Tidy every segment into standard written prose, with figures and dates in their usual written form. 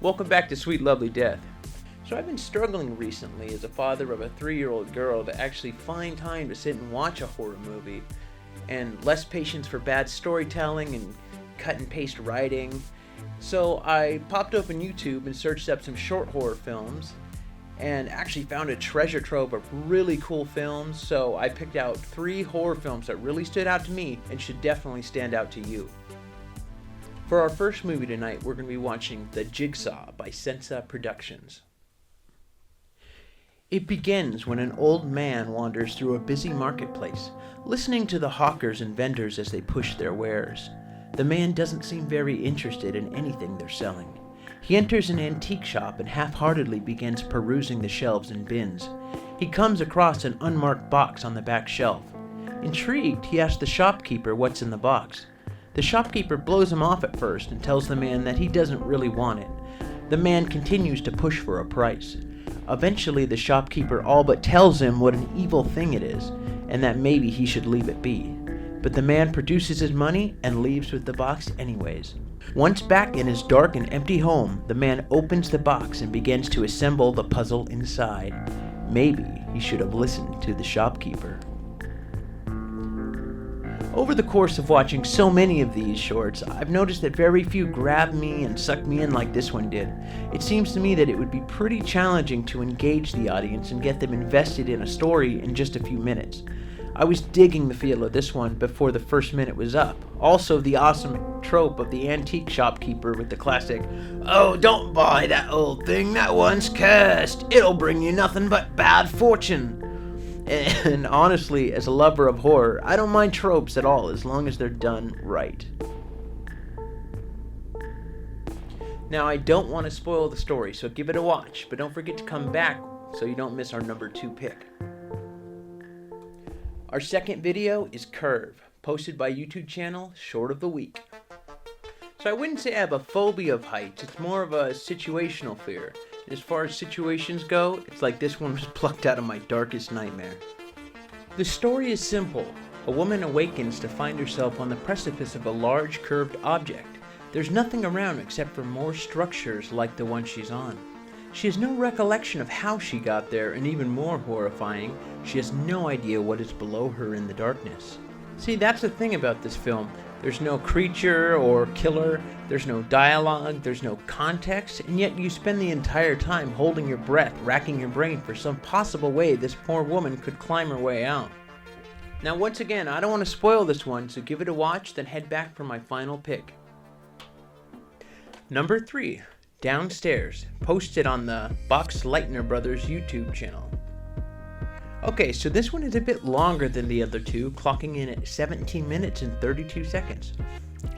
Welcome back to Sweet Lovely Death. So I've been struggling recently as a father of a 3-year-old girl to actually find time to sit and watch a horror movie, and less patience for bad storytelling and cut and paste writing. So I popped open YouTube and searched up some short horror films and actually found a treasure trove of really cool films. So I picked out 3 horror films that really stood out to me and should definitely stand out to you. For our first movie tonight, we're going to be watching The Jigsaw by Sensa Productions. It begins when an old man wanders through a busy marketplace, listening to the hawkers and vendors as they push their wares. The man doesn't seem very interested in anything they're selling. He enters an antique shop and half-heartedly begins perusing the shelves and bins. He comes across an unmarked box on the back shelf. Intrigued, he asks the shopkeeper what's in the box. The shopkeeper blows him off at first and tells the man that he doesn't really want it. The man continues to push for a price. Eventually, the shopkeeper all but tells him what an evil thing it is, and that maybe he should leave it be. But the man produces his money and leaves with the box anyways. Once back in his dark and empty home, the man opens the box and begins to assemble the puzzle inside. Maybe he should have listened to the shopkeeper. Over the course of watching so many of these shorts, I've noticed that very few grab me and suck me in like this one did. It seems to me that it would be pretty challenging to engage the audience and get them invested in a story in just a few minutes. I was digging the feel of this one before the first minute was up. Also, the awesome trope of the antique shopkeeper with the classic, "Oh, don't buy that old thing, that one's cursed. It'll bring you nothing but bad fortune." And honestly, as a lover of horror, I don't mind tropes at all as long as they're done right. Now, I don't want to spoil the story, so give it a watch, but don't forget to come back so you don't miss our number 2 pick. Our second video is Curve, posted by YouTube channel Short of the Week. So I wouldn't say I have a phobia of heights, it's more of a situational fear. As far as situations go, it's like this one was plucked out of my darkest nightmare. The story is simple. A woman awakens to find herself on the precipice of a large curved object. There's nothing around except for more structures like the one she's on. She has no recollection of how she got there, and even more horrifying, she has no idea what is below her in the darkness. See, that's the thing about this film. There's no creature or killer, there's no dialogue, there's no context, and yet you spend the entire time holding your breath, racking your brain for some possible way this poor woman could climb her way out. Now once again, I don't want to spoil this one, so give it a watch, then head back for my final pick. Number 3, Downstairs, posted on the Boxleitner Brothers YouTube channel. Okay, so this one is a bit longer than the other two, clocking in at 17 minutes and 32 seconds.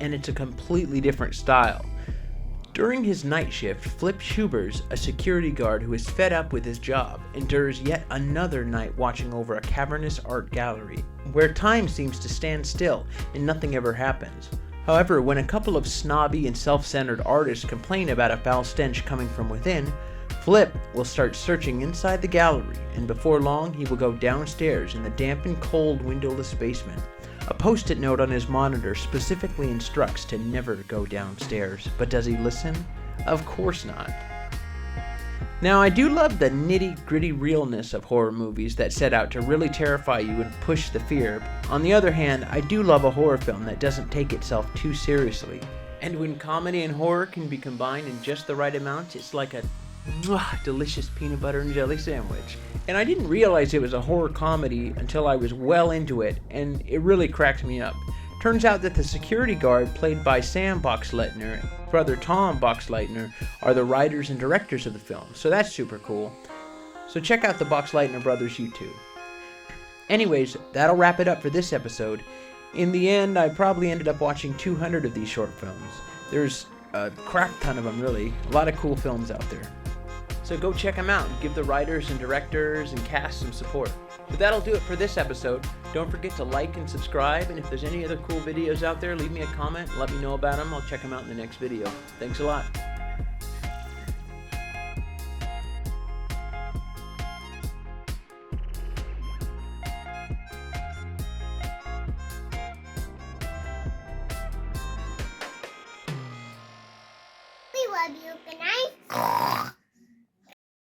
And it's a completely different style. During his night shift, Flip Schubers, a security guard who is fed up with his job, endures yet another night watching over a cavernous art gallery, where time seems to stand still and nothing ever happens. However, when a couple of snobby and self-centered artists complain about a foul stench coming from within, Flip will start searching inside the gallery, and before long he will go downstairs in the damp and cold windowless basement. A post-it note on his monitor specifically instructs to never go downstairs, but does he listen? Of course not. Now, I do love the nitty-gritty realness of horror movies that set out to really terrify you and push the fear. On the other hand, I do love a horror film that doesn't take itself too seriously. And when comedy and horror can be combined in just the right amount, it's like a delicious peanut butter and jelly sandwich. And I didn't realize it was a horror comedy until I was well into it, and it really cracked me up. Turns out that the security guard, played by Sam Boxleitner, and brother Tom Boxleitner, are the writers and directors of the film, so that's super cool. So check out the Boxleitner Brothers YouTube. Anyways, that'll wrap it up for this episode. In the end, I probably ended up watching 200 of these short films. There's a crap ton of them, really. A lot of cool films out there. So go check them out and give the writers and directors and cast some support. But that'll do it for this episode. Don't forget to like and subscribe, and if there's any other cool videos out there, leave me a comment and let me know about them. I'll check them out in the next video. Thanks a lot. We love you. Good night.